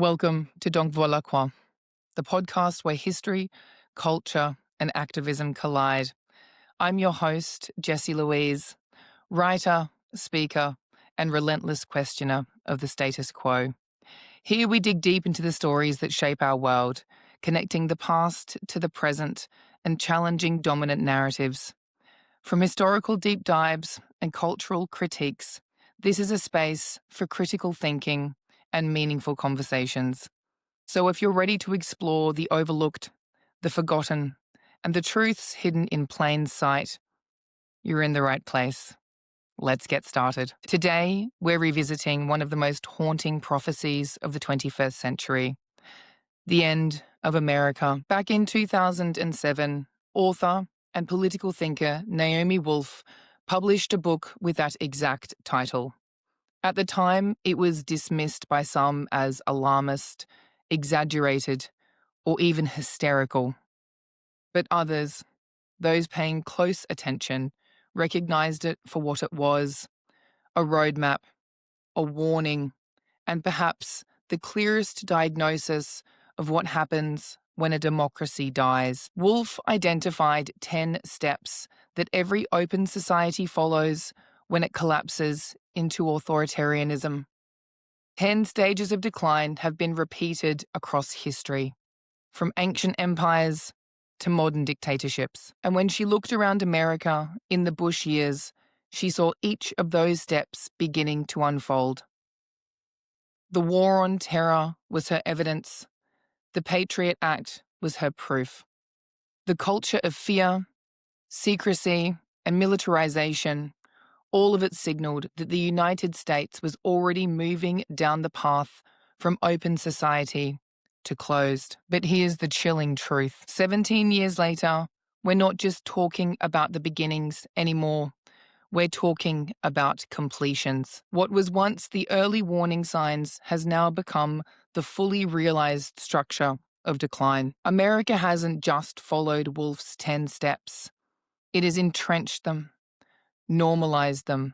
Welcome to Donc Voilà Quoi, the podcast where history, culture, and activism collide. I'm your host, Jessie Louise, writer, speaker, and relentless questioner of the status quo. Here we dig deep into the stories that shape our world, connecting the past to the present and challenging dominant narratives. From historical deep dives and cultural critiques, this is a space for critical thinking and meaningful conversations. So if you're ready to explore the overlooked, the forgotten, and the truths hidden in plain sight, you're in the right place. Let's get started. Today, we're revisiting one of the most haunting prophecies of the 21st century, the end of America. Back in 2007, author and political thinker Naomi Wolf published a book with that exact title. At the time, it was dismissed by some as alarmist, exaggerated, or even hysterical. But others, those paying close attention, recognized it for what it was: a roadmap, a warning, and perhaps the clearest diagnosis of what happens when a democracy dies. Wolf identified 10 steps that every open society follows when it collapses into authoritarianism. 10 stages of decline have been repeated across history, from ancient empires to modern dictatorships. And when she looked around America in the Bush years, she saw each of those steps beginning to unfold. The war on terror was her evidence. The Patriot Act was her proof. The culture of fear, secrecy, and militarization, all of it signaled that the United States was already moving down the path from open society to closed. But here's the chilling truth. 17 years later, we're not just talking about the beginnings anymore. We're talking about completions. What was once the early warning signs has now become the fully realized structure of decline. America hasn't just followed Wolf's 10 steps. It has entrenched them, normalised them,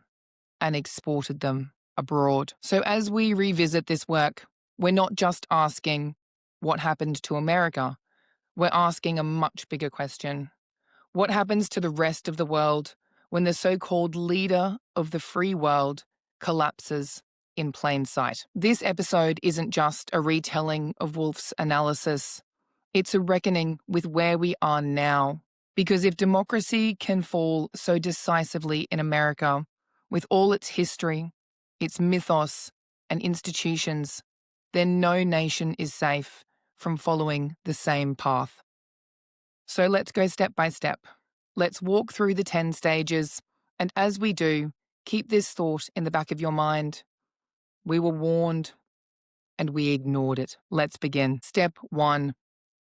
and exported them abroad. So as we revisit this work, we're not just asking what happened to America. We're asking a much bigger question. What happens to the rest of the world when the so-called leader of the free world collapses in plain sight? This episode isn't just a retelling of Wolf's analysis. It's a reckoning with where we are now. Because if democracy can fall so decisively in America, with all its history, its mythos, and institutions, then no nation is safe from following the same path. So let's go step by step. Let's walk through the 10 stages, and as we do, keep this thought in the back of your mind. We were warned, and we ignored it. Let's begin. Step 1.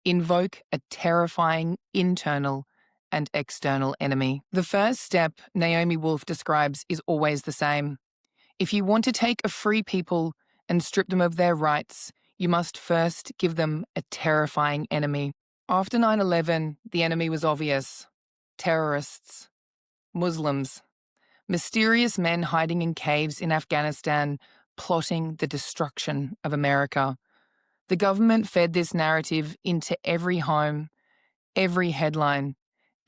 Invoke a terrifying internal and external enemy. The first step Naomi Wolf describes is always the same. If you want to take a free people and strip them of their rights, you must first give them a terrifying enemy. After 9/11, the enemy was obvious. Terrorists, Muslims, mysterious men hiding in caves in Afghanistan, plotting the destruction of America. The government fed this narrative into every home, every headline,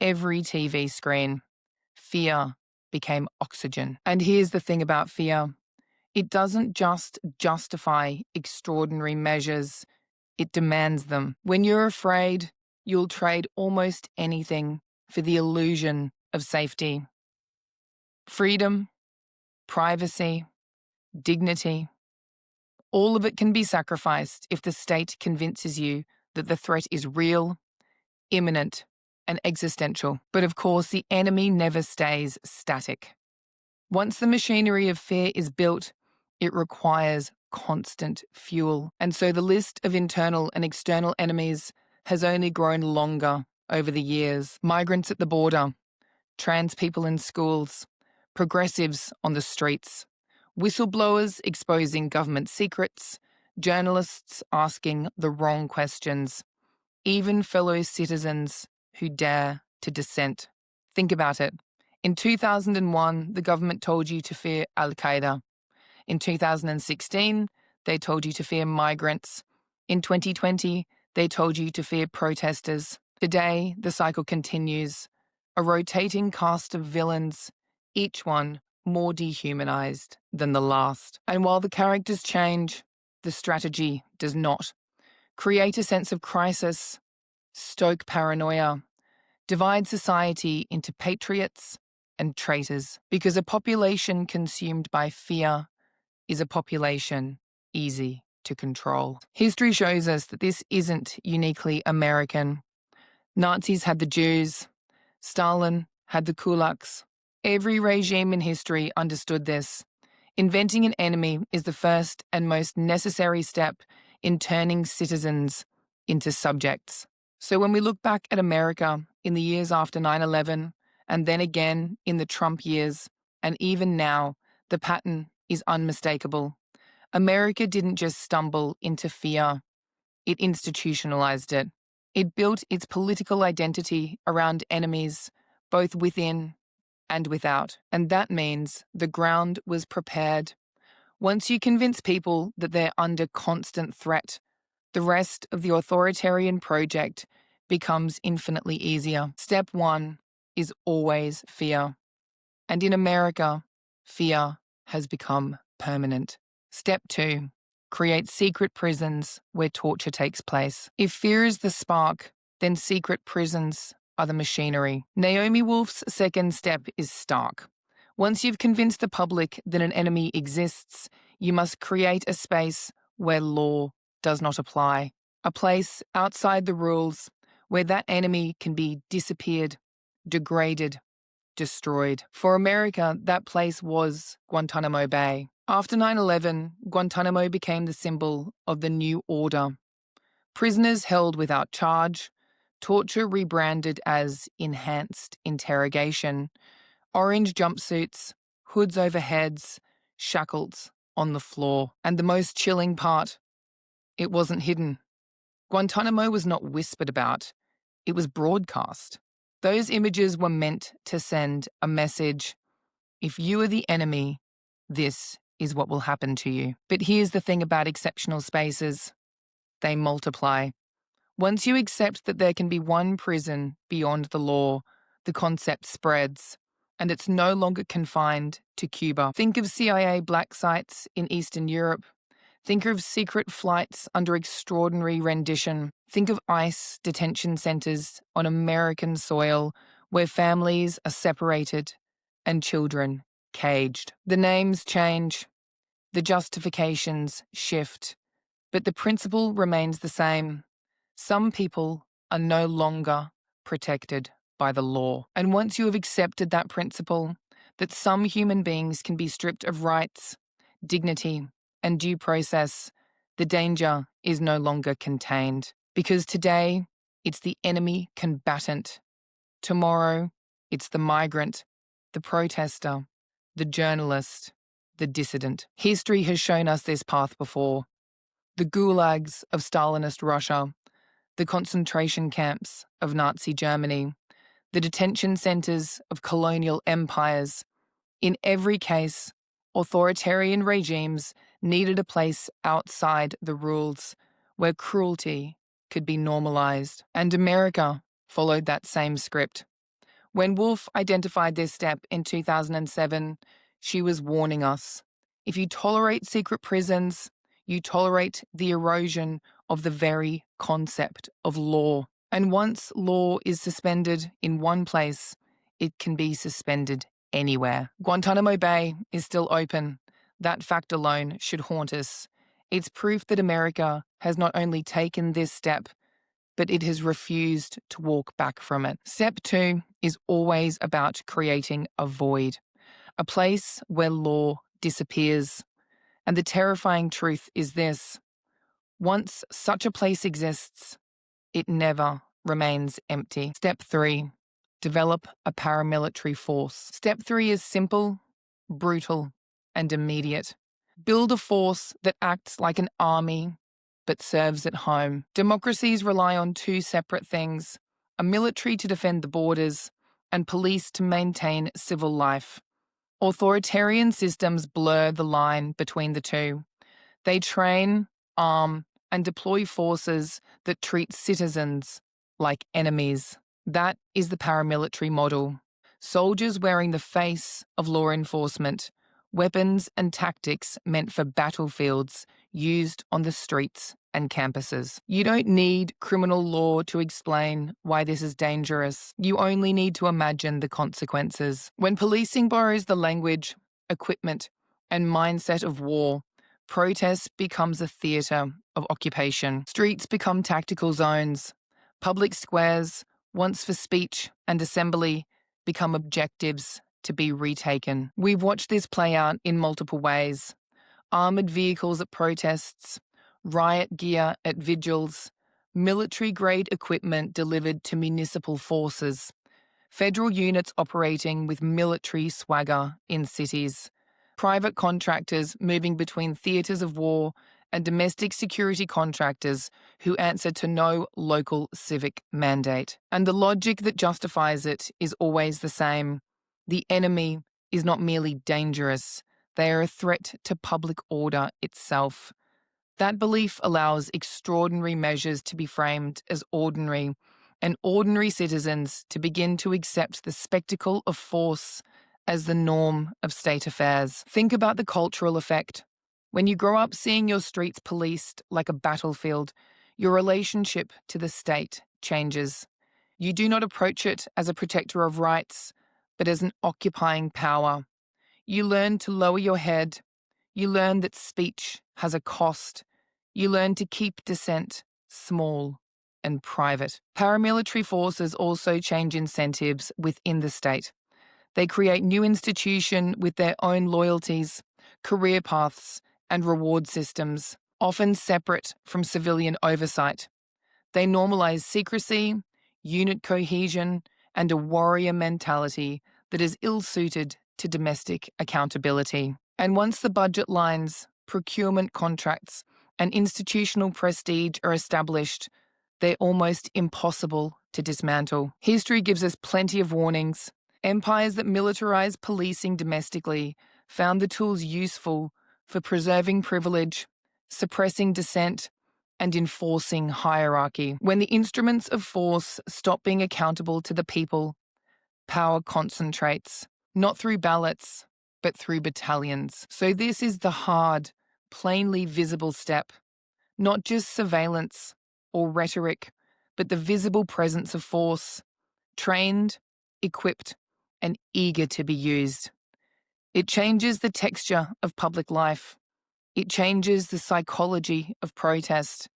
every TV screen. Fear became oxygen. And here's the thing about fear. It doesn't just justify extraordinary measures, it demands them. When you're afraid, you'll trade almost anything for the illusion of safety. Freedom, privacy, dignity, all of it can be sacrificed if the state convinces you that the threat is real, imminent, and existential. But of course, the enemy never stays static. Once the machinery of fear is built, it requires constant fuel. And so the list of internal and external enemies has only grown longer over the years. Migrants at the border, trans people in schools, progressives on the streets, whistleblowers exposing government secrets, journalists asking the wrong questions, even fellow citizens who dare to dissent. Think about it. In 2001, the government told you to fear al-Qaeda. In 2016, they told you to fear migrants. In 2020, they told you to fear protesters. Today, the cycle continues. A rotating cast of villains, each one more dehumanized than the last. And while the characters change, the strategy does not. Create a sense of crisis, stoke paranoia, divide society into patriots and traitors, because a population consumed by fear is a population easy to control. History shows us that this isn't uniquely American. Nazis had the Jews, Stalin had the kulaks. Every regime in history understood this. Inventing an enemy is the first and most necessary step in turning citizens into subjects. So when we look back at America in the years after 9/11, and then again in the Trump years, and even now, the pattern is unmistakable. America didn't just stumble into fear, it institutionalized it. It built its political identity around enemies, both within and without. And that means the ground was prepared. Once you convince people that they're under constant threat, the rest of the authoritarian project becomes infinitely easier. Step one is always fear. And in America, fear has become permanent. Step two, create secret prisons where torture takes place. If fear is the spark, then secret prisons are the machinery. Naomi Wolf's second step is stark. Once you've convinced the public that an enemy exists, you must create a space where law does not apply. A place outside the rules where that enemy can be disappeared, degraded, destroyed. For America, that place was Guantánamo Bay. After 9/11, Guantánamo became the symbol of the new order. Prisoners held without charge, torture rebranded as enhanced interrogation, orange jumpsuits, hoods over heads, shackles on the floor. And the most chilling part, it wasn't hidden. Guantánamo was not whispered about, it was broadcast. Those images were meant to send a message. If you are the enemy, this is what will happen to you. But here's the thing about exceptional spaces. They multiply. Once you accept that there can be one prison beyond the law, the concept spreads, and it's no longer confined to Cuba. Think of CIA black sites in Eastern Europe. Think of secret flights under extraordinary rendition. Think of ICE detention centers on American soil where families are separated and children caged. The names change, the justifications shift, but the principle remains the same. Some people are no longer protected by the law. And once you have accepted that principle, that some human beings can be stripped of rights, dignity, and due process, the danger is no longer contained. Because today, it's the enemy combatant. Tomorrow, it's the migrant, the protester, the journalist, the dissident. History has shown us this path before. The gulags of Stalinist Russia, the concentration camps of Nazi Germany, the detention centers of colonial empires. In every case, authoritarian regimes needed a place outside the rules where cruelty could be normalized. And America followed that same script. When Wolf identified this step in 2007, she was warning us. If you tolerate secret prisons, you tolerate the erosion of the very concept of law. And once law is suspended in one place, it can be suspended anywhere. Guantánamo Bay is still open. That fact alone should haunt us. It's proof that America has not only taken this step, but it has refused to walk back from it. Step two is always about creating a void, a place where law disappears. And the terrifying truth is this: once such a place exists, it never remains empty. Step three, develop a paramilitary force. Step three is simple, brutal, and immediate. Build a force that acts like an army, but serves at home. Democracies rely on two separate things: a military to defend the borders and police to maintain civil life. Authoritarian systems blur the line between the two. They train, arm, and deploy forces that treat citizens like enemies. That is the paramilitary model. Soldiers wearing the face of law enforcement, weapons and tactics meant for battlefields used on the streets and campuses. You don't need criminal law to explain why this is dangerous. You only need to imagine the consequences. When policing borrows the language, equipment, and mindset of war, protest becomes a theatre of occupation. Streets become tactical zones. Public squares, once for speech and assembly, become objectives to be retaken. We've watched this play out in multiple ways. Armoured vehicles at protests, riot gear at vigils, military-grade equipment delivered to municipal forces, federal units operating with military swagger in cities, private contractors moving between theatres of war and domestic security contractors who answer to no local civic mandate. And the logic that justifies it is always the same. The enemy is not merely dangerous, they are a threat to public order itself. That belief allows extraordinary measures to be framed as ordinary, and ordinary citizens to begin to accept the spectacle of force as the norm of state affairs. Think about the cultural effect. When you grow up seeing your streets policed like a battlefield, your relationship to the state changes. You do not approach it as a protector of rights, but as an occupying power. You learn to lower your head. You learn that speech has a cost. You learn to keep dissent small and private. Paramilitary forces also change incentives within the state. They create new institutions with their own loyalties, career paths, and reward systems, often separate from civilian oversight. They normalise secrecy, unit cohesion, and a warrior mentality that is ill-suited to domestic accountability. And once the budget lines, procurement contracts, and institutional prestige are established, they're almost impossible to dismantle. History gives us plenty of warnings. Empires that militarized policing domestically found the tools useful for preserving privilege, suppressing dissent, and enforcing hierarchy. When the instruments of force stop being accountable to the people, power concentrates, not through ballots, but through battalions. So this is the hard, plainly visible step, not just surveillance or rhetoric, but the visible presence of force, trained, equipped, and eager to be used. It changes the texture of public life. It changes the psychology of protest,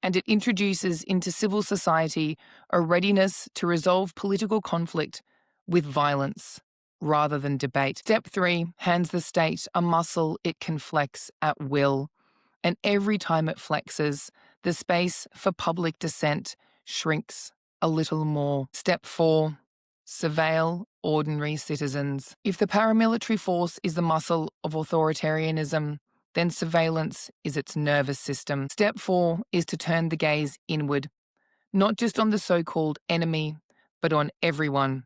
and it introduces into civil society a readiness to resolve political conflict with violence rather than debate. Step 3 hands the state a muscle it can flex at will, and every time it flexes, the space for public dissent shrinks a little more. Step 4, surveil ordinary citizens. If the paramilitary force is the muscle of authoritarianism, then surveillance is its nervous system. Step 4 is to turn the gaze inward, not just on the so-called enemy, but on everyone.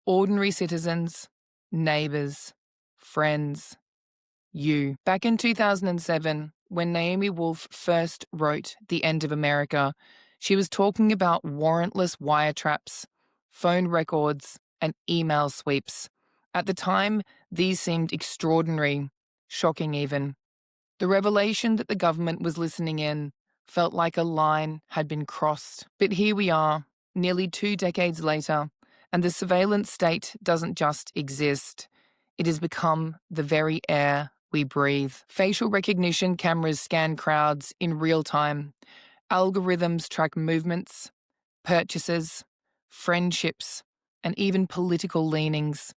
Ordinary citizens, neighbours, friends, you. Back in 2007, when Naomi Wolf first wrote The End of America, she was talking about warrantless wiretaps, phone records, and email sweeps. At the time, these seemed extraordinary, shocking even. The revelation that the government was listening in felt like a line had been crossed. But here we are, nearly 2 decades later, and the surveillance state doesn't just exist. It has become the very air we breathe. Facial recognition cameras scan crowds in real time. Algorithms track movements, purchases, friendships, and even political leanings.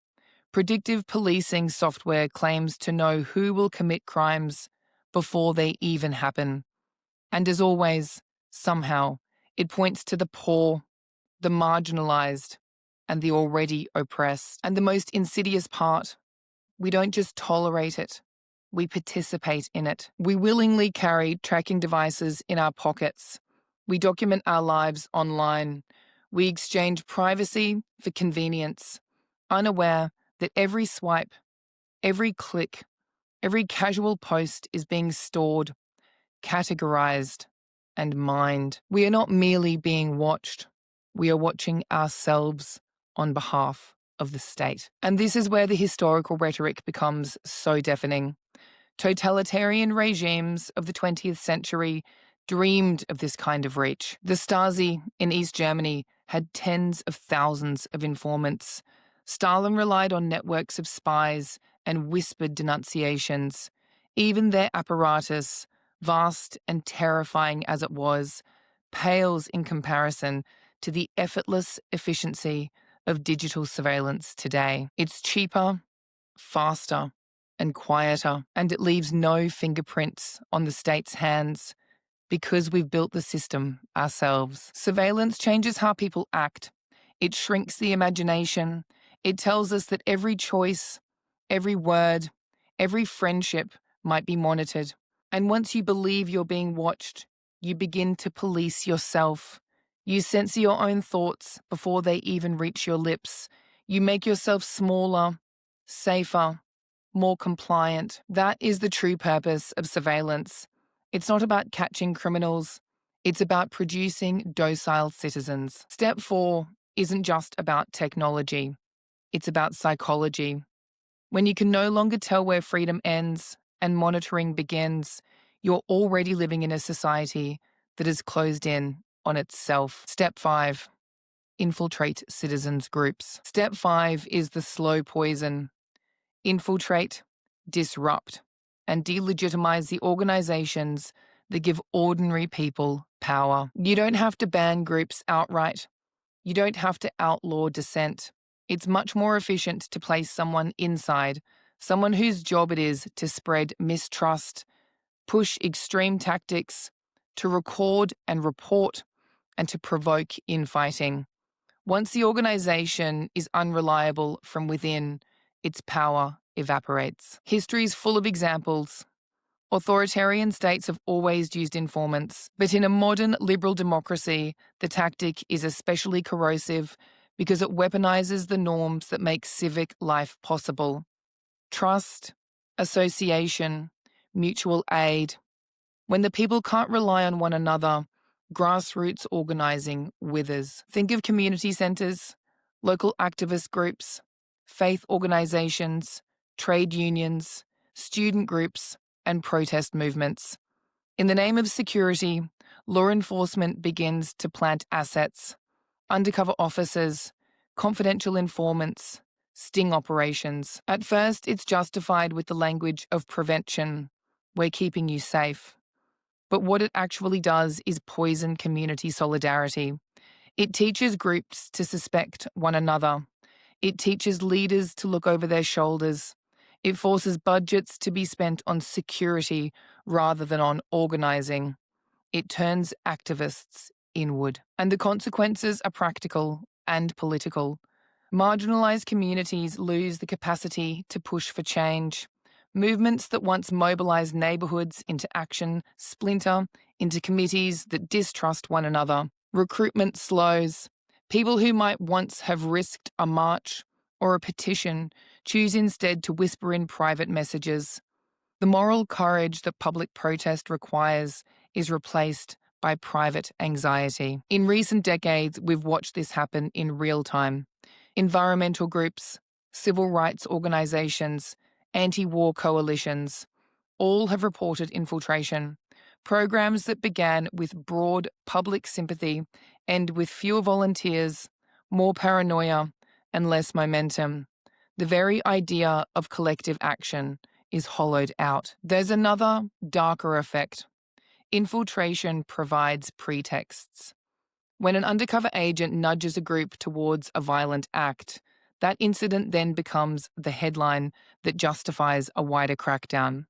Predictive policing software claims to know who will commit crimes before they even happen. And as always, somehow, it points to the poor, the marginalized, and the already oppressed. And the most insidious part, we don't just tolerate it, we participate in it. We willingly carry tracking devices in our pockets. We document our lives online. We exchange privacy for convenience, unaware that every swipe, every click, every casual post is being stored, categorized, and mind. We are not merely being watched, we are watching ourselves on behalf of the state. And this is where the historical rhetoric becomes so deafening. Totalitarian regimes of the 20th century dreamed of this kind of reach. The Stasi in East Germany had tens of thousands of informants. Stalin relied on networks of spies and whispered denunciations. Even their apparatus, vast and terrifying as it was, pales in comparison to the effortless efficiency of digital surveillance today. It's cheaper, faster, and quieter, and it leaves no fingerprints on the state's hands because we've built the system ourselves. Surveillance changes how people act. It shrinks the imagination. It tells us that every choice, every word, every friendship might be monitored. And once you believe you're being watched, you begin to police yourself. You censor your own thoughts before they even reach your lips. You make yourself smaller, safer, more compliant. That is the true purpose of surveillance. It's not about catching criminals. It's about producing docile citizens. Step 4 isn't just about technology. It's about psychology. When you can no longer tell where freedom ends and monitoring begins, you're already living in a society that is closed in on itself. Step 5, infiltrate citizens' groups. Step 5 is the slow poison. Infiltrate, disrupt, and delegitimize the organizations that give ordinary people power. You don't have to ban groups outright. You don't have to outlaw dissent. It's much more efficient to place someone inside, someone whose job it is to spread mistrust, push extreme tactics, to record and report, and to provoke infighting. Once the organization is unreliable from within, its power evaporates. History is full of examples. Authoritarian states have always used informants, but in a modern liberal democracy, the tactic is especially corrosive because it weaponizes the norms that make civic life possible. Trust, association, mutual aid. When the people can't rely on one another, grassroots organizing withers. Think of community centers, local activist groups, faith organizations, trade unions, student groups, and protest movements. In the name of security, law enforcement begins to plant assets, undercover officers, confidential informants, sting operations. At first, it's justified with the language of prevention. We're keeping you safe. But what it actually does is poison community solidarity. It teaches groups to suspect one another. It teaches leaders to look over their shoulders. It forces budgets to be spent on security rather than on organizing. It turns activists inward. And the consequences are practical and political. Marginalized communities lose the capacity to push for change. Movements that once mobilized neighborhoods into action splinter into committees that distrust one another. Recruitment slows. People who might once have risked a march or a petition choose instead to whisper in private messages. The moral courage that public protest requires is replaced by private anxiety. In recent decades, we've watched this happen in real time. Environmental groups, civil rights organizations, anti-war coalitions, all have reported infiltration. Programs that began with broad public sympathy end with fewer volunteers, more paranoia, and less momentum. The very idea of collective action is hollowed out. There's another, darker effect. Infiltration provides pretexts. When an undercover agent nudges a group towards a violent act, that incident then becomes the headline that justifies a wider crackdown.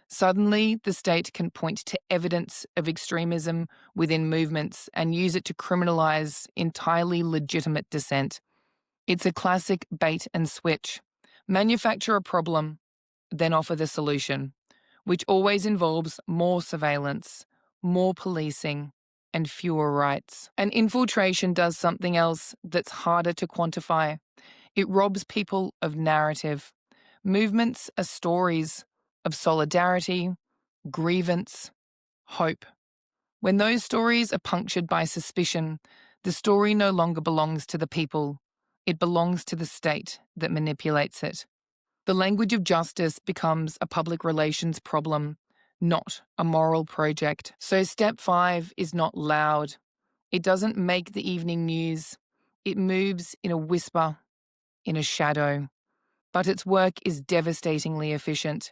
Suddenly, the state can point to evidence of extremism within movements and use it to criminalize entirely legitimate dissent. It's a classic bait and switch. Manufacture a problem, then offer the solution, which always involves more surveillance, more policing, and fewer rights. And infiltration does something else that's harder to quantify. It robs people of narrative. Movements are stories of solidarity, grievance, hope. When those stories are punctured by suspicion, the story no longer belongs to the people. It belongs to the state that manipulates it. The language of justice becomes a public relations problem, not a moral project. So step 5 is not loud. It doesn't make the evening news. It moves in a whisper, in a shadow. But its work is devastatingly efficient.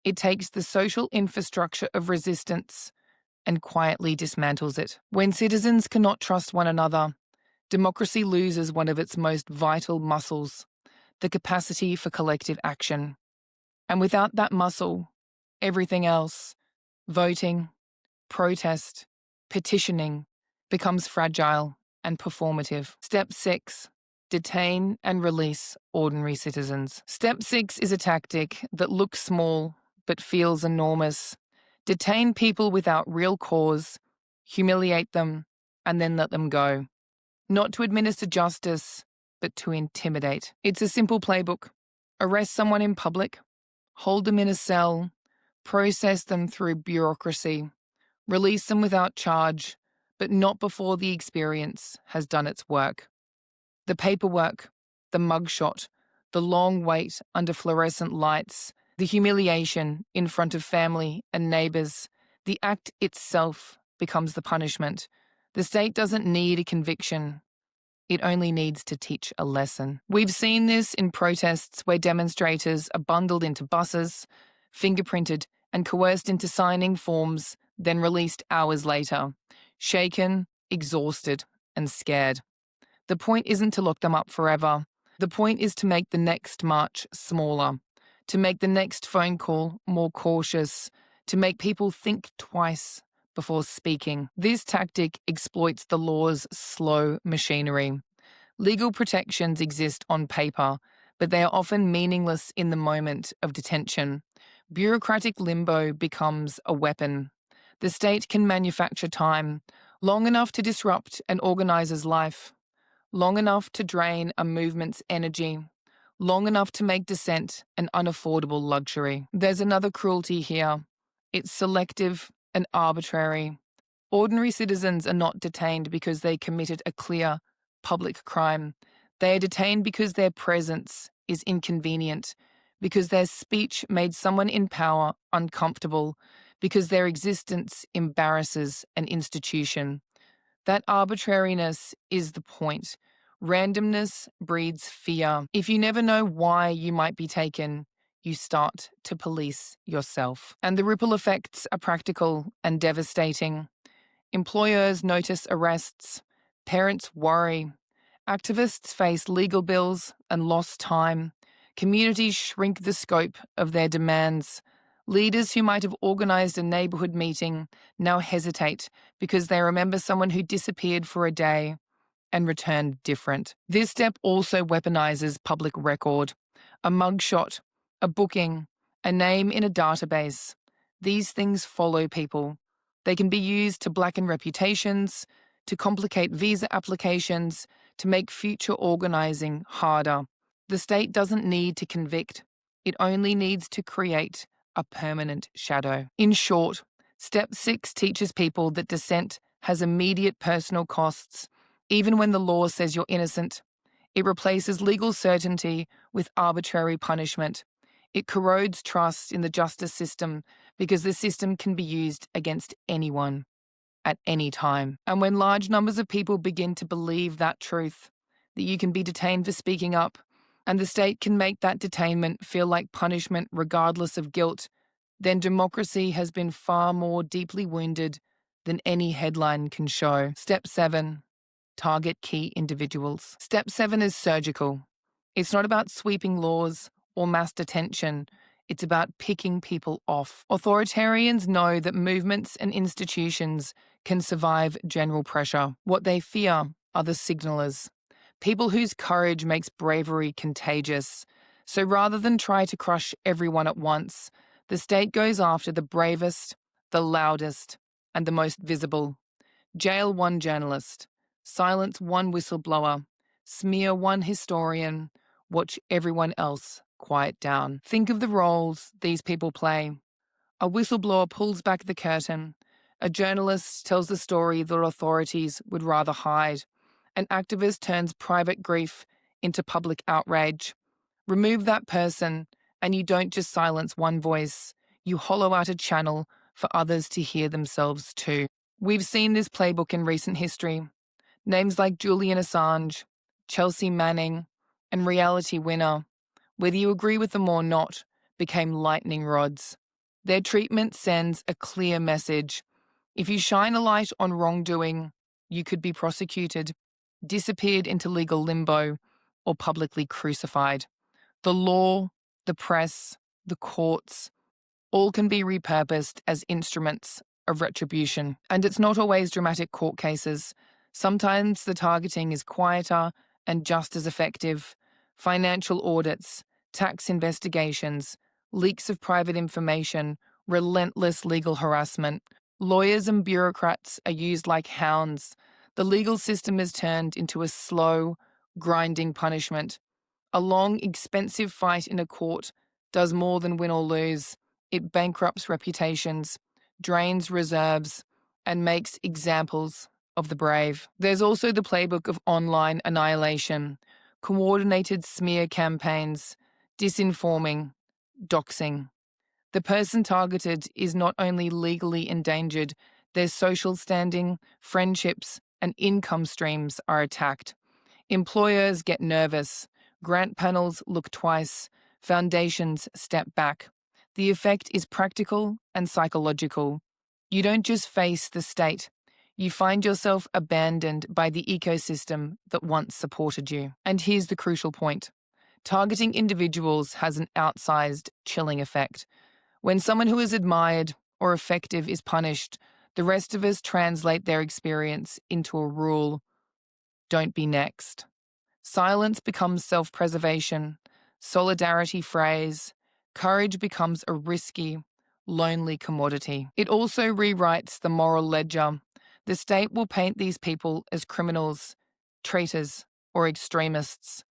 It takes the social infrastructure of resistance and quietly dismantles it. When citizens cannot trust one another, democracy loses one of its most vital muscles, the capacity for collective action. And without that muscle, everything else, voting, protest, petitioning, becomes fragile and performative. Step 6. Detain and release ordinary citizens. Step 6 is a tactic that looks small but feels enormous. Detain people without real cause, humiliate them, and then let them go. Not to administer justice, but to intimidate. It's a simple playbook. Arrest someone in public, hold them in a cell, process them through bureaucracy, release them without charge, but not before the experience has done its work. The paperwork, the mugshot, the long wait under fluorescent lights, the humiliation in front of family and neighbours, the act itself becomes the punishment. The state doesn't need a conviction. It only needs to teach a lesson. We've seen this in protests where demonstrators are bundled into buses, fingerprinted and coerced into signing forms, then released hours later, shaken, exhausted, and scared. The point isn't to lock them up forever. The point is to make the next march smaller, to make the next phone call more cautious, to make people think twice before speaking. This tactic exploits the law's slow machinery. Legal protections exist on paper, but they are often meaningless in the moment of detention. Bureaucratic limbo becomes a weapon. The state can manufacture time, long enough to disrupt an organizer's life, long enough to drain a movement's energy, long enough to make dissent an unaffordable luxury. There's another cruelty here. It's selective and arbitrary. Ordinary citizens are not detained because they committed a clear public crime. They are detained because their presence is inconvenient, because their speech made someone in power uncomfortable, because their existence embarrasses an institution. That arbitrariness is the point. Randomness breeds fear. If you never know why you might be taken, you start to police yourself. And the ripple effects are practical and devastating. Employers notice arrests. Parents worry. Activists face legal bills and lost time. Communities shrink the scope of their demands. Leaders who might have organized a neighborhood meeting now hesitate because they remember someone who disappeared for a day and returned different. This step also weaponizes public record. A mugshot, a booking, a name in a database. These things follow people. They can be used to blacken reputations, to complicate visa applications, to make future organizing harder. The state doesn't need to convict. It only needs to create a permanent shadow. In short, Step 6 teaches people that dissent has immediate personal costs, even when the law says you're innocent. It replaces legal certainty with arbitrary punishment. It corrodes trust in the justice system because the system can be used against anyone at any time. And when large numbers of people begin to believe that truth, that you can be detained for speaking up, and the state can make that detainment feel like punishment regardless of guilt, then democracy has been far more deeply wounded than any headline can show. Step 7. Target key individuals. Step 7 is surgical. It's not about sweeping laws or mass detention. It's about picking people off. Authoritarians know that movements and institutions can survive general pressure. What they fear are the signalers, people whose courage makes bravery contagious. So rather than try to crush everyone at once, the state goes after the bravest, the loudest, and the most visible. Jail one journalist, silence one whistleblower, smear one historian, watch everyone else quiet down. Think of the roles these people play. A whistleblower pulls back the curtain. A journalist tells the story that authorities would rather hide. An activist turns private grief into public outrage. Remove that person, and you don't just silence one voice, you hollow out a channel for others to hear themselves too. We've seen this playbook in recent history. Names like Julian Assange, Chelsea Manning, and Reality Winner, whether you agree with them or not, became lightning rods. Their treatment sends a clear message. If you shine a light on wrongdoing, you could be prosecuted, disappeared into legal limbo, or publicly crucified. The law, the press, the courts, all can be repurposed as instruments of retribution. And it's not always dramatic court cases. Sometimes the targeting is quieter and just as effective. Financial audits, tax investigations, leaks of private information, relentless legal harassment. Lawyers and bureaucrats are used like hounds. The legal system is turned into a slow, grinding punishment. A long, expensive fight in a court does more than win or lose. It bankrupts reputations, drains reserves, and makes examples of the brave. There's also the playbook of online annihilation, coordinated smear campaigns, disinforming, doxing. The person targeted is not only legally endangered, their social standing, friendships, and income streams are attacked. Employers get nervous. Grant panels look twice. Foundations step back. The effect is practical and psychological. You don't just face the state. You find yourself abandoned by the ecosystem that once supported you. And here's the crucial point. Targeting individuals has an outsized, chilling effect. When someone who is admired or effective is punished, the rest of us translate their experience into a rule. Don't be next. Silence becomes self-preservation, solidarity phrase, courage becomes a risky, lonely commodity. It also rewrites the moral ledger. The state will paint these people as criminals, traitors, or extremists.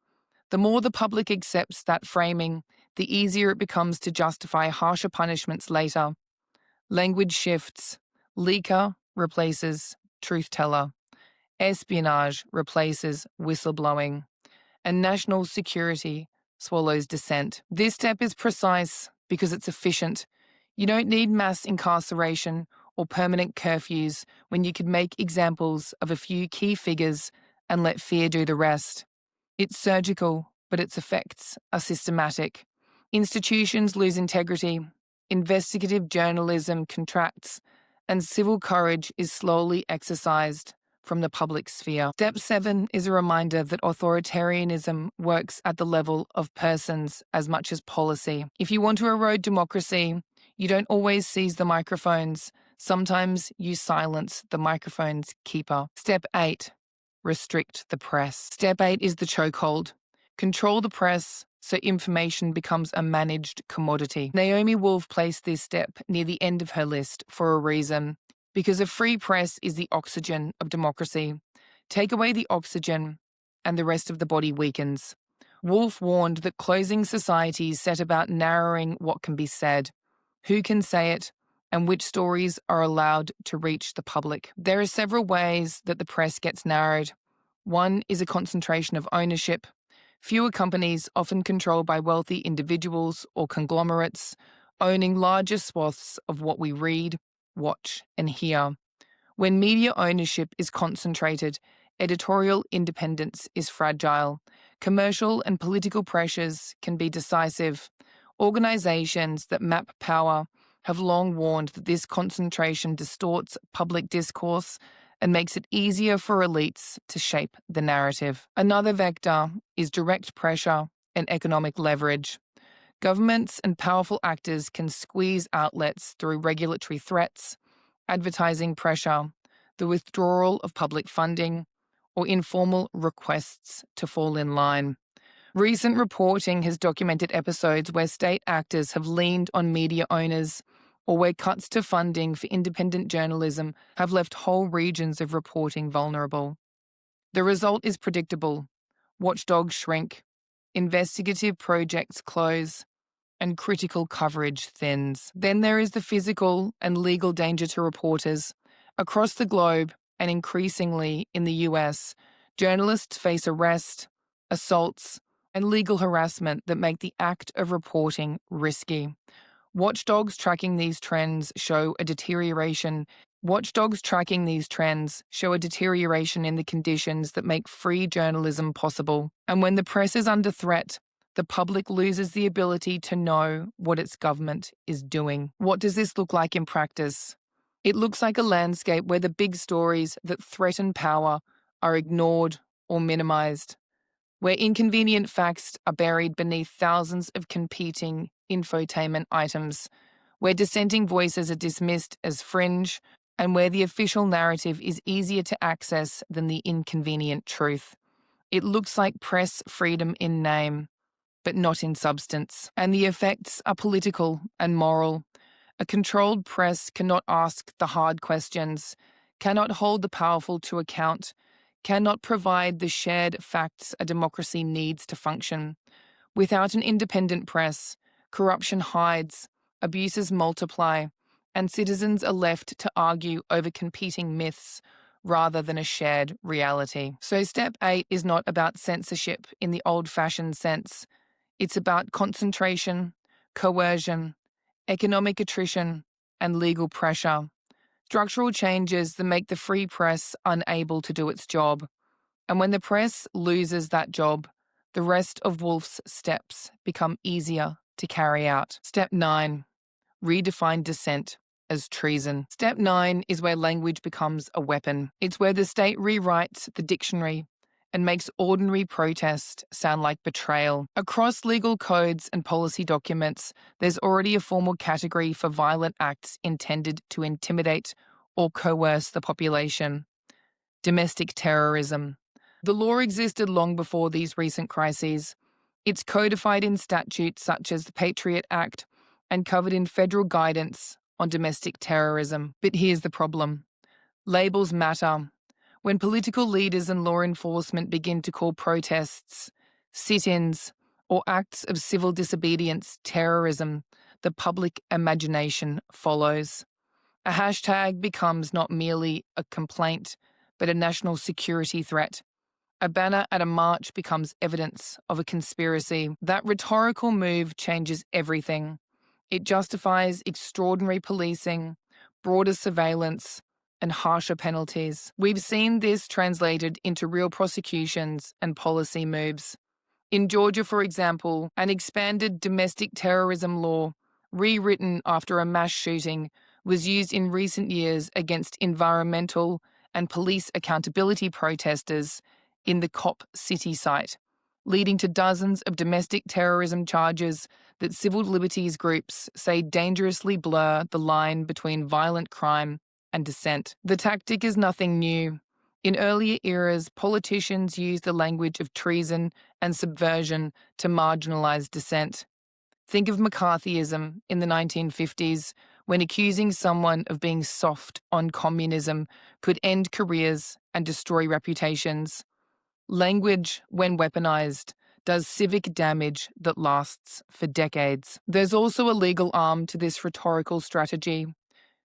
The more the public accepts that framing, the easier it becomes to justify harsher punishments later. Language shifts. Leaker replaces truth-teller. Espionage replaces whistleblowing, and national security swallows dissent. This step is precise because it's efficient. You don't need mass incarceration or permanent curfews when you could make examples of a few key figures and let fear do the rest. It's surgical, but its effects are systematic. Institutions lose integrity, investigative journalism contracts, and civil courage is slowly exercised from the public sphere. Step 7 is a reminder that authoritarianism works at the level of persons as much as policy. If you want to erode democracy, you don't always seize the microphones. Sometimes you silence the microphone's keeper. Step 8, restrict the press. Step 8 is the chokehold. Control the press so information becomes a managed commodity. Naomi Wolf placed this step near the end of her list for a reason. Because a free press is the oxygen of democracy. Take away the oxygen, and the rest of the body weakens. Wolf warned that closing societies set about narrowing what can be said, who can say it, and which stories are allowed to reach the public. There are several ways that the press gets narrowed. One is a concentration of ownership. Fewer companies, often controlled by wealthy individuals or conglomerates, owning larger swaths of what we read, watch, and hear. When media ownership is concentrated, editorial independence is fragile. Commercial and political pressures can be decisive. Organizations that map power have long warned that this concentration distorts public discourse and makes it easier for elites to shape the narrative. Another vector is direct pressure and economic leverage. Governments and powerful actors can squeeze outlets through regulatory threats, advertising pressure, the withdrawal of public funding, or informal requests to fall in line. Recent reporting has documented episodes where state actors have leaned on media owners, or where cuts to funding for independent journalism have left whole regions of reporting vulnerable. The result is predictable. Watchdogs shrink, investigative projects close, and critical coverage thins. Then there is the physical and legal danger to reporters. Across the globe, and increasingly in the US, journalists face arrest, assaults, and legal harassment that make the act of reporting risky. Watchdogs tracking these trends show a deterioration. Watchdogs tracking these trends show a deterioration in the conditions that make free journalism possible. And when the press is under threat, the public loses the ability to know what its government is doing. What does this look like in practice? It looks like a landscape where the big stories that threaten power are ignored or minimized, where inconvenient facts are buried beneath thousands of competing infotainment items, where dissenting voices are dismissed as fringe, and where the official narrative is easier to access than the inconvenient truth. It looks like press freedom in name, but not in substance. And the effects are political and moral. A controlled press cannot ask the hard questions, cannot hold the powerful to account, cannot provide the shared facts a democracy needs to function. Without an independent press, corruption hides, abuses multiply, and citizens are left to argue over competing myths rather than a shared reality. So step 8 is not about censorship in the old-fashioned sense. It's about concentration, coercion, economic attrition, and legal pressure. Structural changes that make the free press unable to do its job. And when the press loses that job, the rest of Wolf's steps become easier to carry out. Step 9. Redefine dissent as treason. Step 9 is where language becomes a weapon. It's where the state rewrites the dictionary and makes ordinary protest sound like betrayal. Across legal codes and policy documents, there's already a formal category for violent acts intended to intimidate or coerce the population. Domestic terrorism. The law existed long before these recent crises. It's codified in statutes such as the Patriot Act and covered in federal guidance on domestic terrorism. But here's the problem. Labels matter. When political leaders and law enforcement begin to call protests, sit-ins, or acts of civil disobedience terrorism, the public imagination follows. A hashtag becomes not merely a complaint, but a national security threat. A banner at a march becomes evidence of a conspiracy. That rhetorical move changes everything. It justifies extraordinary policing, broader surveillance, and harsher penalties. We've seen this translated into real prosecutions and policy moves. In Georgia, for example, an expanded domestic terrorism law, rewritten after a mass shooting, was used in recent years against environmental and police accountability protesters in the Cop City site, leading to dozens of domestic terrorism charges that civil liberties groups say dangerously blur the line between violent crime and dissent. The tactic is nothing new. In earlier eras, politicians used the language of treason and subversion to marginalize dissent. Think of McCarthyism in the 1950s, when accusing someone of being soft on communism could end careers and destroy reputations. Language, when weaponized, does civic damage that lasts for decades. There's also a legal arm to this rhetorical strategy.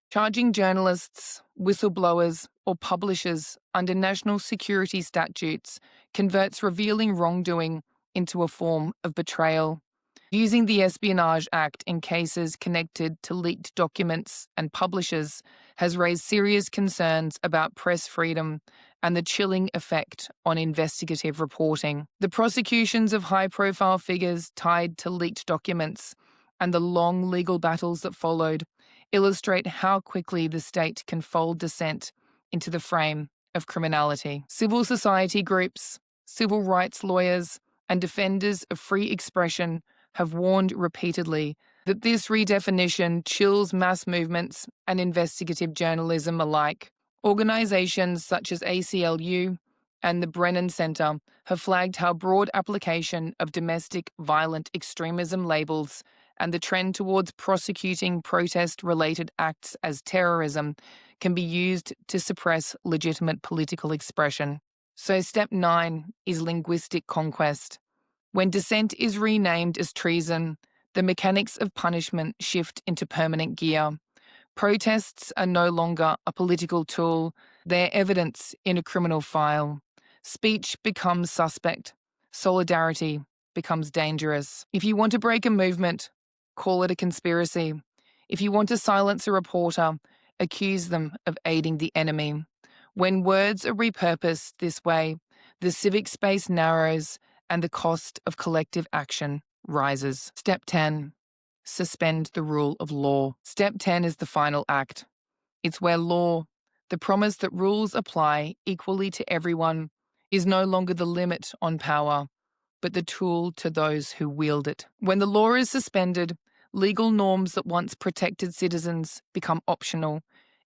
Charging journalists, whistleblowers, or publishers under national security statutes converts revealing wrongdoing into a form of betrayal. Using the Espionage Act in cases connected to leaked documents and publishers has raised serious concerns about press freedom and the chilling effect on investigative reporting. The prosecutions of high-profile figures tied to leaked documents and the long legal battles that followed illustrate how quickly the state can fold dissent into the frame of criminality. Civil society groups, civil rights lawyers, and defenders of free expression have warned repeatedly that this redefinition chills mass movements and investigative journalism alike. Organizations such as ACLU and the Brennan Center have flagged how broad application of domestic violent extremism labels and the trend towards prosecuting protest-related acts as terrorism can be used to suppress legitimate political expression. So step 9 is linguistic conquest. When dissent is renamed as treason, the mechanics of punishment shift into permanent gear. Protests are no longer a political tool, they're evidence in a criminal file. Speech becomes suspect. Solidarity becomes dangerous. If you want to break a movement, call it a conspiracy. If you want to silence a reporter, accuse them of aiding the enemy. When words are repurposed this way, the civic space narrows and the cost of collective action rises. Step 10. Suspend the rule of law. Step 10 is the final act. It's where law, the promise that rules apply equally to everyone, is no longer the limit on power, but the tool to those who wield it. When the law is suspended, legal norms that once protected citizens become optional.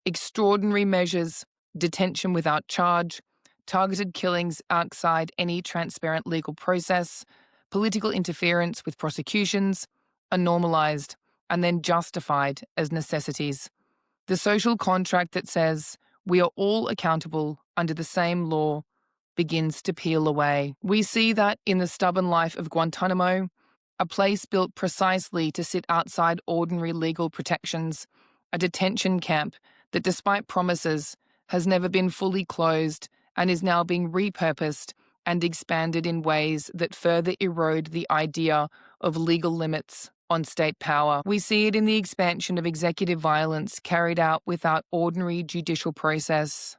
Extraordinary measures, detention without charge, targeted killings outside any transparent legal process, political interference with prosecutions, are normalised and then justified as necessities. The social contract that says we are all accountable under the same law begins to peel away. We see that in the stubborn life of Guantánamo, a place built precisely to sit outside ordinary legal protections, a detention camp that, despite promises, has never been fully closed and is now being repurposed and expanded in ways that further erode the idea of legal limits on state power. We see it in the expansion of executive violence carried out without ordinary judicial process.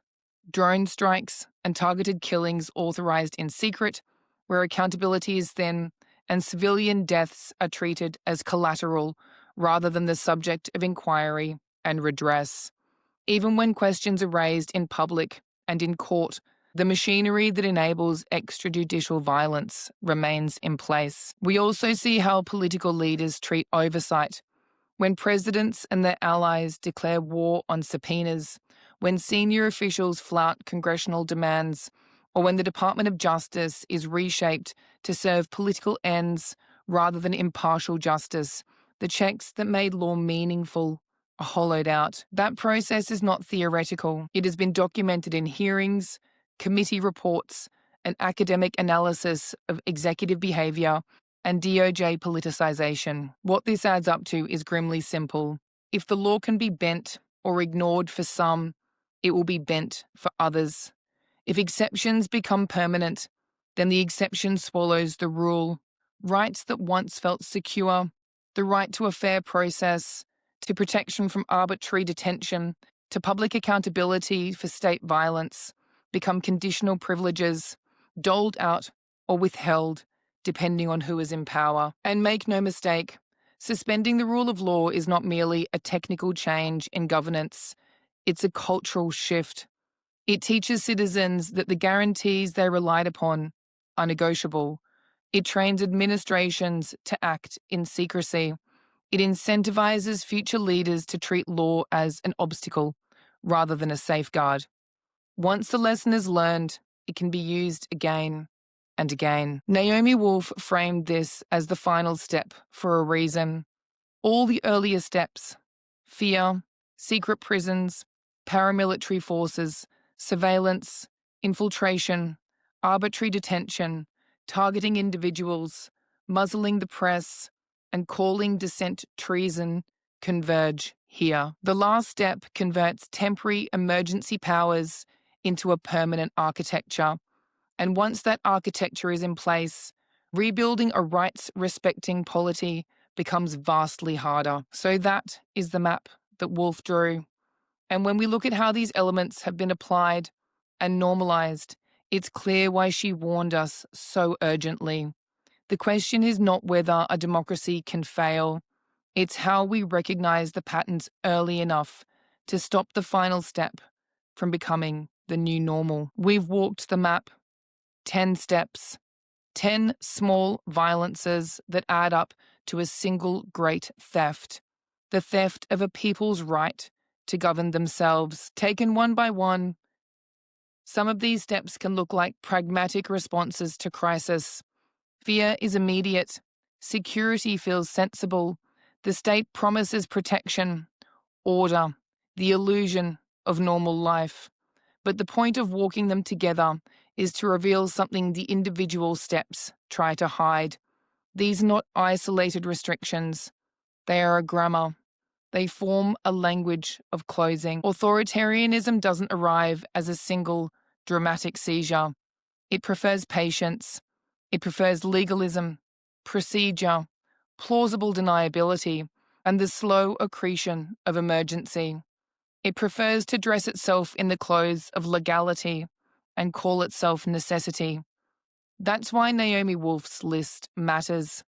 Drone strikes and targeted killings authorized in secret, where accountability is thin, and civilian deaths are treated as collateral rather than the subject of inquiry and redress. Even when questions are raised in public and in court, the machinery that enables extrajudicial violence remains in place. We also see how political leaders treat oversight. When presidents and their allies declare war on subpoenas, when senior officials flout congressional demands, or when the Department of Justice is reshaped to serve political ends rather than impartial justice, the checks that made law meaningful are hollowed out. That process is not theoretical. It has been documented in hearings, committee reports, and academic analysis of executive behavior and DOJ politicization. What this adds up to is grimly simple. If the law can be bent or ignored for some, it will be bent for others. If exceptions become permanent, then the exception swallows the rule. Rights that once felt secure, the right to a fair process, to protection from arbitrary detention, to public accountability for state violence, become conditional privileges, doled out or withheld, depending on who is in power. And make no mistake, suspending the rule of law is not merely a technical change in governance, it's a cultural shift. It teaches citizens that the guarantees they relied upon are negotiable. It trains administrations to act in secrecy. It incentivizes future leaders to treat law as an obstacle rather than a safeguard. Once the lesson is learned, it can be used again and again. Naomi Wolf framed this as the final step for a reason. All the earlier steps, fear, secret prisons, paramilitary forces, surveillance, infiltration, arbitrary detention, targeting individuals, muzzling the press, and calling dissent treason, converge here. The last step converts temporary emergency powers into a permanent architecture. And once that architecture is in place, rebuilding a rights-respecting polity becomes vastly harder. So that is the map that Wolf drew. And when we look at how these elements have been applied and normalised, it's clear why she warned us so urgently. The question is not whether a democracy can fail, it's how we recognise the patterns early enough to stop the final step from becoming the new normal. We've walked the map, 10 steps, 10 small violences that add up to a single great theft, the theft of a people's right to govern themselves. Taken one by one, some of these steps can look like pragmatic responses to crisis. Fear is immediate. Security feels sensible. The state promises protection, order, the illusion of normal life. But the point of walking them together is to reveal something the individual steps try to hide. These are not isolated restrictions. They are a grammar, They form a language of closing. Authoritarianism doesn't arrive as a single dramatic seizure. It prefers patience. It prefers legalism, procedure, plausible deniability, and the slow accretion of emergency. It prefers to dress itself in the clothes of legality and call itself necessity. That's why Naomi Wolf's list matters.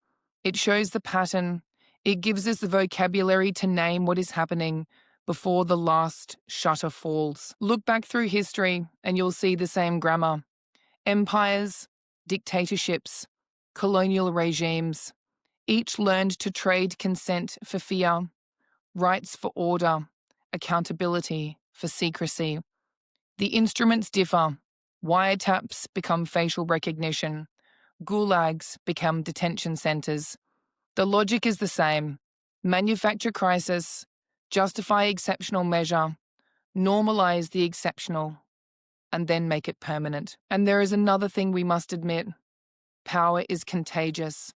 It shows the pattern. It gives us the vocabulary to name what is happening before the last shutter falls. Look back through history and you'll see the same grammar. Empires, dictatorships, colonial regimes, each learned to trade consent for fear, rights for order, accountability for secrecy. The instruments differ. Wiretaps become facial recognition. Gulags become detention centers. The logic is the same. Manufacture crisis, justify exceptional measure, normalize the exceptional, and then make it permanent. And there is another thing we must admit. Power is contagious.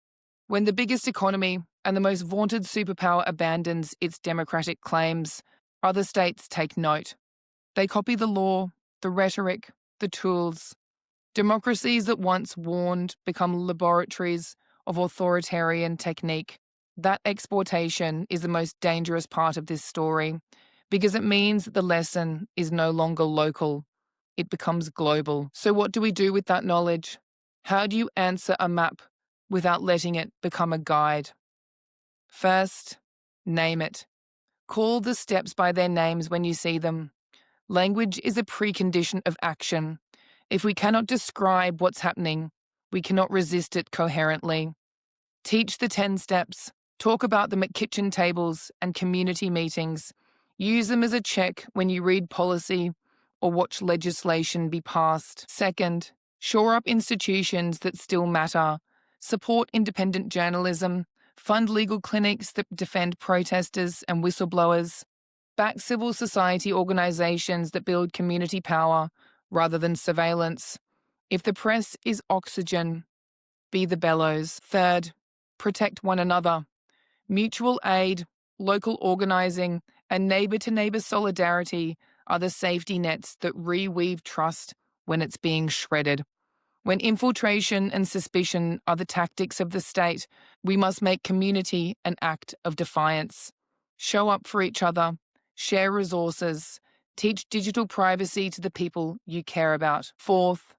When the biggest economy and the most vaunted superpower abandons its democratic claims, other states take note. They copy the law, the rhetoric, the tools. Democracies that once warned become laboratories of authoritarian technique. That exportation is the most dangerous part of this story because it means that the lesson is no longer local. It becomes global. So what do we do with that knowledge? How do you answer a map without letting it become a guide? First, name it. Call the steps by their names when you see them. Language is a precondition of action. If we cannot describe what's happening, we cannot resist it coherently. Teach the 10 steps. Talk about them at kitchen tables and community meetings. Use them as a check when you read policy or watch legislation be passed. Second, shore up institutions that still matter. Support independent journalism. Fund legal clinics that defend protesters and whistleblowers. Back civil society organizations that build community power rather than surveillance. If the press is oxygen, be the bellows. Third, protect one another. Mutual aid, local organizing, and neighbor-to-neighbor solidarity are the safety nets that reweave trust when it's being shredded. When infiltration and suspicion are the tactics of the state, we must make community an act of defiance. Show up for each other, share resources, teach digital privacy to the people you care about. Fourth,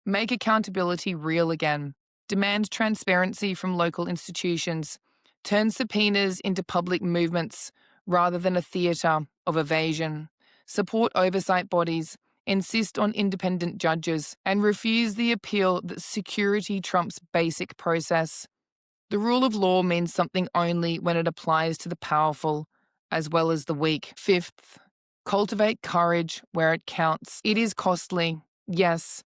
make accountability real again. Demand transparency from local institutions. Turn subpoenas into public movements rather than a theatre of evasion. Support oversight bodies. Insist on independent judges. And refuse the appeal that security trumps basic process. The rule of law means something only when it applies to the powerful as well as the weak. Fifth, cultivate courage where it counts. It is costly, yes.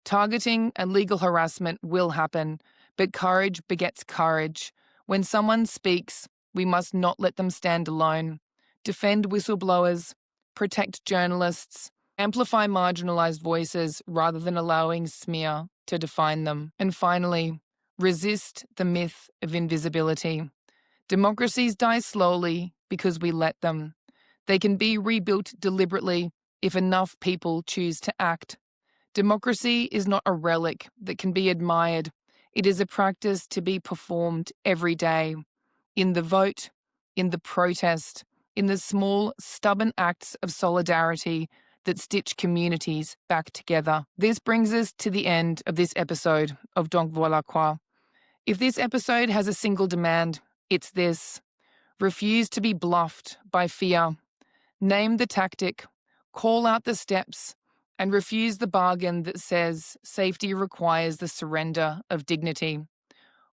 Targeting and legal harassment will happen, but courage begets courage. When someone speaks, we must not let them stand alone. Defend whistleblowers, protect journalists, amplify marginalized voices rather than allowing smear to define them. And finally, resist the myth of invisibility. Democracies die slowly because we let them. They can be rebuilt deliberately if enough people choose to act. Democracy is not a relic that can be admired. It is a practice to be performed every day. In the vote, in the protest, in the small, stubborn acts of solidarity that stitch communities back together. This brings us to the end of this episode of Donc Voilà Quoi. If this episode has a single demand, it's this. Refuse to be bluffed by fear. Name the tactic, call out the steps, and refuse the bargain that says safety requires the surrender of dignity.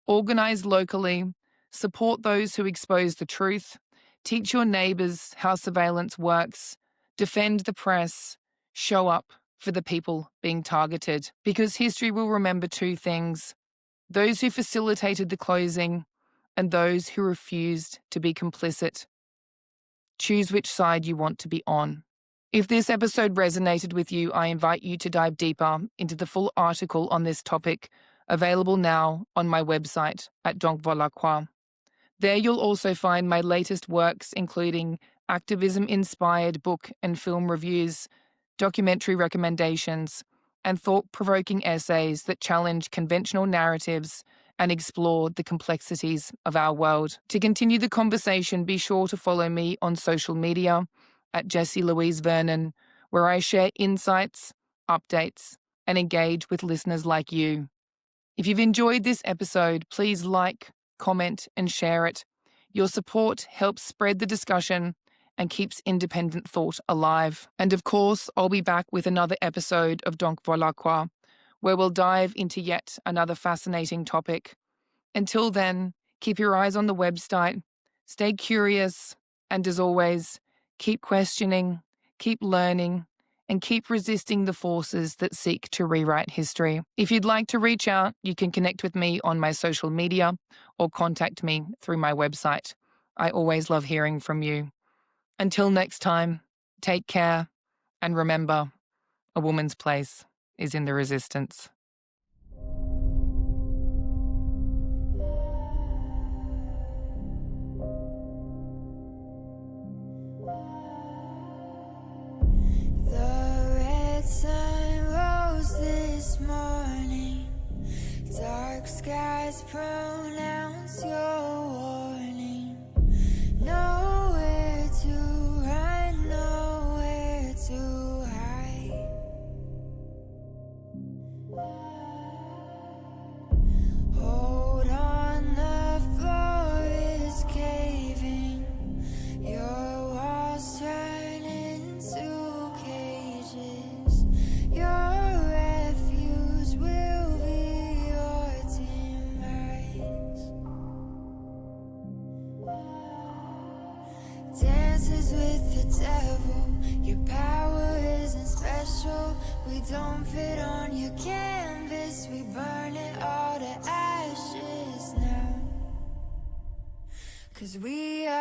Organize locally, support those who expose the truth, teach your neighbors how surveillance works, defend the press, show up for the people being targeted. Because history will remember two things: those who facilitated the closing and those who refused to be complicit. Choose which side you want to be on. If this episode resonated with you, I invite you to dive deeper into the full article on this topic, available now on my website at Donc Voilà Quoi. There you'll also find my latest works, including activism-inspired book and film reviews, documentary recommendations, and thought-provoking essays that challenge conventional narratives and explore the complexities of our world. To continue the conversation, be sure to follow me on social media at Jessie Louise Vernon, where I share insights, updates, and engage with listeners like you. If you've enjoyed this episode, please like, comment, and share it. Your support helps spread the discussion and keeps independent thought alive. And of course, I'll be back with another episode of Donc Voilà Quoi, where we'll dive into yet another fascinating topic. Until then, keep your eyes on the website, stay curious, and as always, keep questioning, keep learning, and keep resisting the forces that seek to rewrite history. If you'd like to reach out, you can connect with me on my social media or contact me through my website. I always love hearing from you. Until next time, take care, and remember, a woman's place is in the resistance. Dark skies pronounce your warning. Nowhere to run, nowhere to hide. Hold on, the floor is caving. Your walls turn into cages. Your refuge will be your demise. Dances with the devil. Your power isn't special. We don't fit on your canvas. We burn it all to ashes now. 'Cause we are